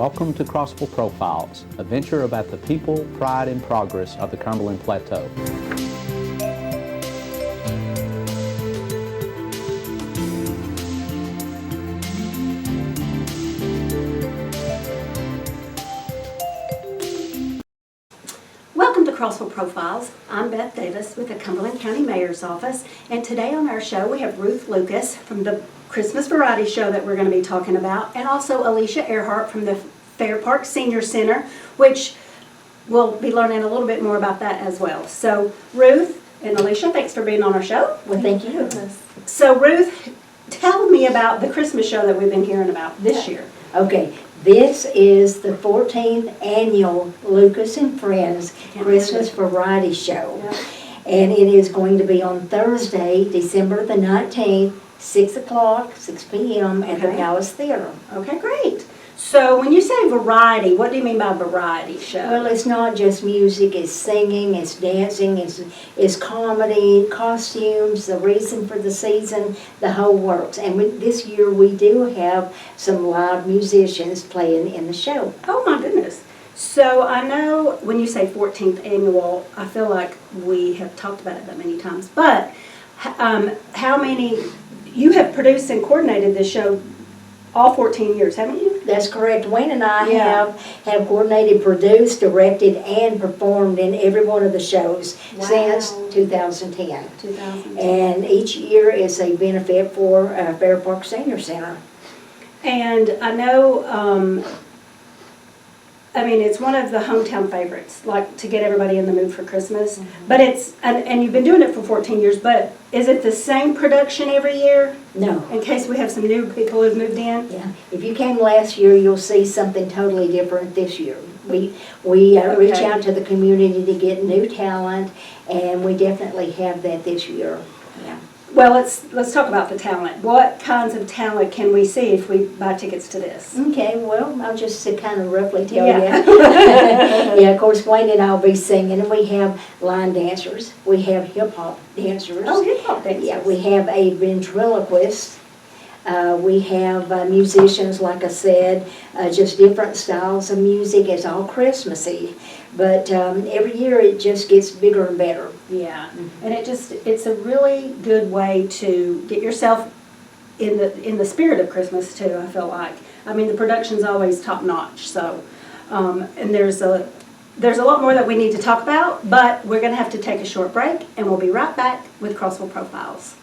Welcome to Crossville Profiles, a venture about the people, pride, and progress of the Cumberland Plateau. Welcome to Crossville Profiles. I'm Beth Davis with the Cumberland County Mayor's Office, and today on our show we have Ruth Lucas from the Christmas Variety Show that we're going to be talking about, and also Alicia Earhart from the Fair Park Senior Center, which we'll be learning a little bit more about that as well. So Ruth and Alicia, thanks for being on our show. Well, thank you. So Ruth, tell me about the Christmas show that we've been hearing about this year. Okay, this is the 14th annual Lucas and Friends Christmas Variety Show. And it is going to be on Thursday, December the 19th, 6 o'clock, 6 p.m. at the Palace Theater. Okay, great. So when you say variety, what do you mean by variety show? Well, it's not just music, it's singing, it's dancing, it's comedy, costumes, the reason for the season, the whole works. And this year we do have some live musicians playing in the show. Oh my goodness. So I know when you say 14th annual, I feel like we have talked about it that many times, but how many, you have produced and coordinated this show all 14 years, haven't you? That's correct. Wayne and I have coordinated, produced, directed, and performed in every one of the shows since 2010. 2010. And each year is a benefit for Fair Park Senior Center. And I know, I mean, it's one of the hometown favorites, like to get everybody in the mood for Christmas. But it's, and you've been doing it for 14 years, but is it the same production every year? No. In case we have some new people who've moved in? Yeah. If you came last year, you'll see something totally different this year. We reach out to the community to get new talent, and we definitely have that this year. Yeah. Well, let's talk about the talent. What kinds of talent can we see if we buy tickets to this? Okay, well, I'll just kind of roughly tell you. Yeah. Yeah, of course, Wayne and I will be singing, and we have line dancers. We have hip-hop dancers. Oh, hip-hop dancers. Yeah, we have a ventriloquist. We have musicians, like I said, just different styles of music. It's all Christmassy. But every year it just gets bigger and better. Yeah, and it's a really good way to get yourself in the spirit of Christmas too, I feel like. I mean, the production's always top notch, so, and there's a lot more that we need to talk about, but we're gonna have to take a short break, and we'll be right back with Crossville Profiles.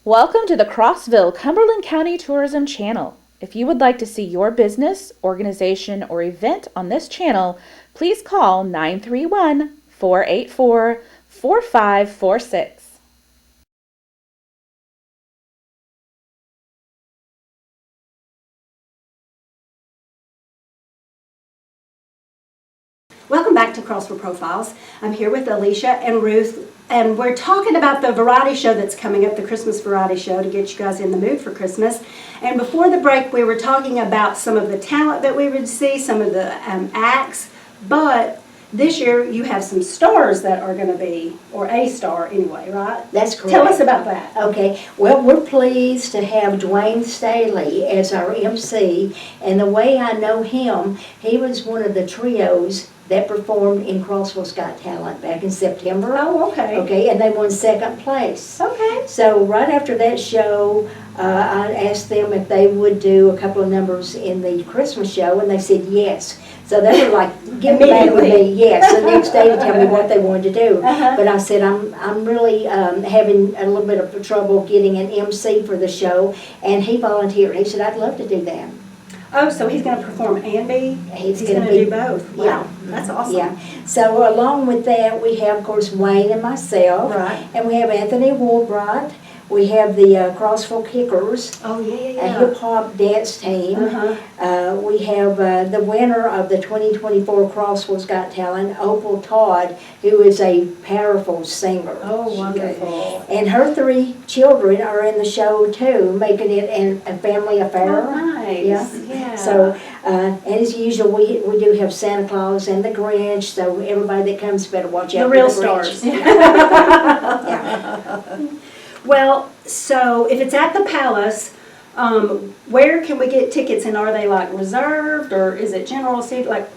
Welcome to the Crossville Cumberland County Tourism Channel. If you would like to see your business, organization, or event on this channel, please call 931-484-4546. Welcome back to Crossville Profiles. I'm here with Alicia and Ruth, and we're talking about the variety show that's coming up, the Christmas Variety Show, to get you guys in the mood for Christmas. And before the break, we were talking about some of the talent that we would see, some of the acts, but this year you have some stars that are going to be, or a star anyway, right? That's correct. Tell us about that. Okay, well, we're pleased to have Dwayne Staley as our MC, and the way I know him, he was one of the trios that performed in Crossville's Got Talent back in September. Oh, okay. Okay, and they won second place. Okay. So right after that show, I asked them if they would do a couple of numbers in the Christmas show, and they said yes. So they were like, give me back with me, yes. The next day to tell me what they wanted to do. But I said, I'm really having a little bit of trouble getting an MC for the show, and he volunteered. He said, I'd love to do that. Oh, so he's going to perform and be? He's going to do both. Wow, Yeah. That's awesome. Yeah. So along with that, we have, of course, Wayne and myself. Right. And we have Anthony Woolbright. We have the Crossville Kickers. Oh, yeah. A hip-hop dance team. We have the winner of the 2024 Crossville's Got Talent, Opal Todd, who is a powerful singer. Oh, wonderful. And her 3 children are in the show, too, making it a family affair. Oh, nice. Yeah. Yeah. So And as usual, we do have Santa Claus and the Grinch, so everybody that comes better watch out The for real the Grinch. stars. Well, so if it's at the Palace, where can we get tickets, and are they like reserved, or is it general seat? Like,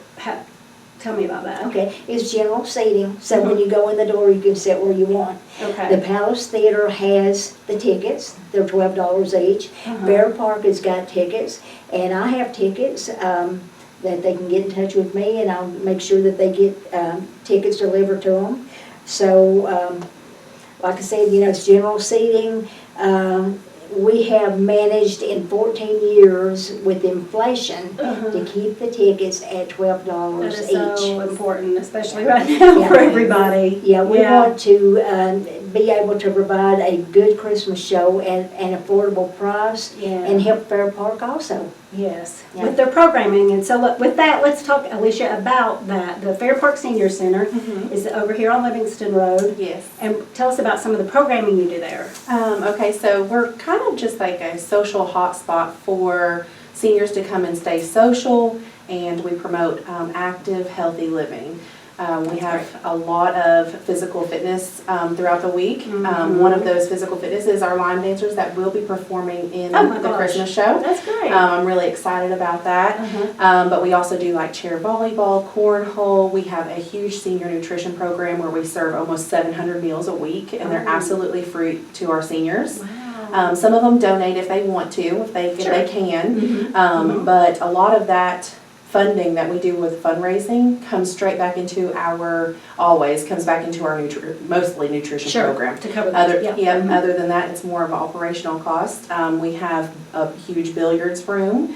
tell me about that. Okay, it's general seating, so when you go in the door, you can sit where you want. The Okay. Palace Theater has the tickets, they're $12 each. Bear Park has got tickets, and I have tickets that they can get in touch with me, and I'll make sure that they get tickets delivered to them. So, like I said, it's general seating. We have managed in 14 years with inflation to keep the tickets at $12 That is each. so important, especially right now Yeah. for everybody. Yeah, we want to be able to provide a good Christmas show at an affordable price and help Fair Park also. Yes, Yeah. with their programming. And so look, with that, let's talk, Alicia, about that. The Fair Park Senior Center is over here on Livingston Road. Yes. And tell us about some of the programming you do there. Okay, so we're kind of just like a social hotspot for seniors to come and stay social, and we promote active, healthy living. We have a lot of physical fitness throughout the week. One of those physical fitness is our line dancers that will be performing in Oh my the gosh. Christmas show. That's great. I'm really excited about that. But we also do like chair volleyball, cornhole. We have a huge senior nutrition program where we serve almost 700 meals a week, and they're absolutely free to our seniors. Wow. Some of them donate if they want to, if they can. But a lot of that funding that we do with fundraising comes straight back into comes back into our mostly nutrition program. To cover Other, that. other than that, it's more of an operational cost. We have a huge billiards room.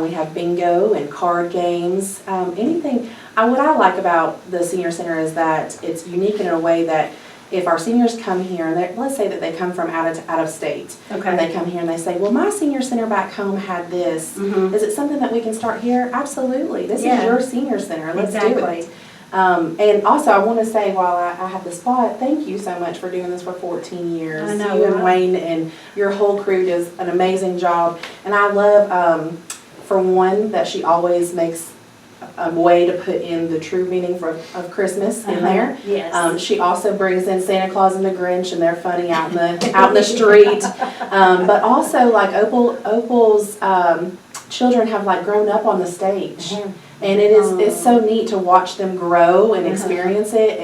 We have bingo and card games. Anything. What I like about the senior center is that it's unique in a way that if our seniors come here, and let's say that they come from out of state, Okay. and they come here and they say, well, my senior center back home had this. Is it something that we can start here? Absolutely. This Yeah. is your senior center. Let's do Exactly. it. And also, I want to say, while I have the spot, thank you so much for doing this for 14 years. I know, You and right? Wayne and your whole crew does an amazing job. And I love, for one, that she always makes a way to put in the true meaning of Christmas in there. Yes. She also brings in Santa Claus and the Grinch, and they're funny out in the street. But also, like Opal's children have like grown up on the stage. And it's so neat to watch them grow and experience it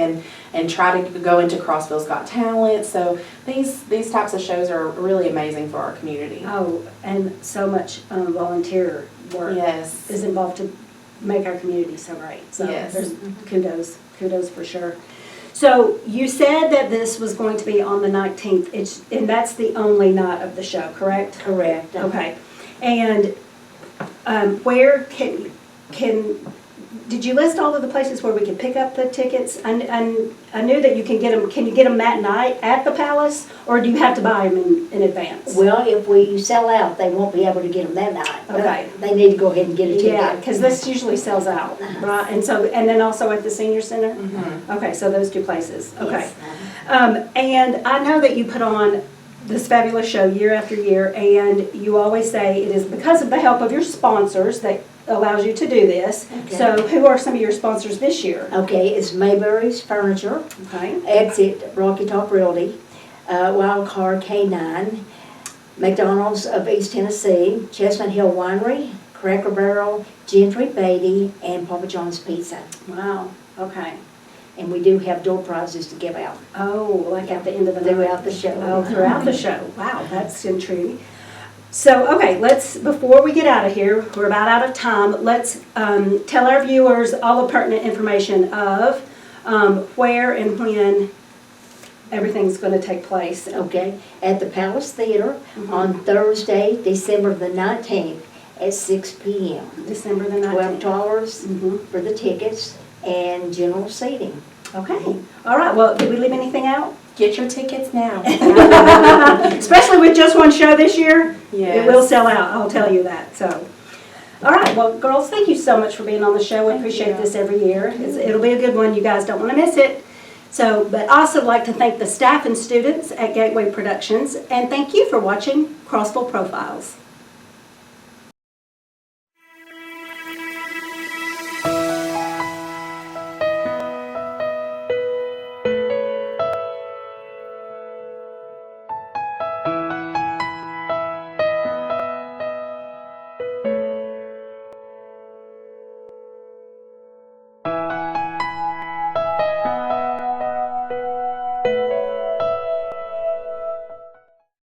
and try to go into Crossville's Got Talent. So these types of shows are really amazing for our community. Oh, and so much volunteer work Yes. is involved to make our community so great. So Yes. there's kudos for sure. So you said that this was going to be on the 19th, and that's the only night of the show, correct? Correct. Okay. And where did you list all of the places where we can pick up the tickets? I knew that you can get them. Can you get them that night at the Palace, or do you have to buy them in advance? Well, if we sell out, they won't be able to get them that night. But Okay. they need to go ahead and get a ticket. Yeah, because this usually sells out, right? And then also at the senior center? Okay, so those two places, okay. Yes. And I know that you put on this fabulous show year after year, and you always say it is because of the help of your sponsors that allows you to do this. Okay. So who are some of your sponsors this year? Okay, it's Mayberry's Furniture, Okay, Exit Rocky Top Realty, Wild Card K9, McDonald's of East Tennessee, Chestnut Hill Winery, Cracker Barrel, Gentry Beatty, and Papa John's Pizza. wow, okay. And we do have door prizes to give out Oh, like at the end of the night? throughout the show. Oh, throughout the show. Wow, that's intriguing. So, okay, before we get out of here, we're about out of time, let's tell our viewers all the pertinent information of where and when everything's going to take place. Okay, at the Palace Theater on Thursday, December the 19th at 6 p.m. December the 19th. $12 Mhm. for the tickets and general seating. Okay, all right, well, did we leave anything out? Get your tickets now. Especially with just one show this year? Yes. It will sell out, I'll tell you that, so. All right, well, girls, thank you so much for being on the show. We appreciate this every year. It'll be a good one. You guys don't want to miss it. So, but also like to thank the staff and students at Gateway Productions, and thank you for watching Crossville Profiles.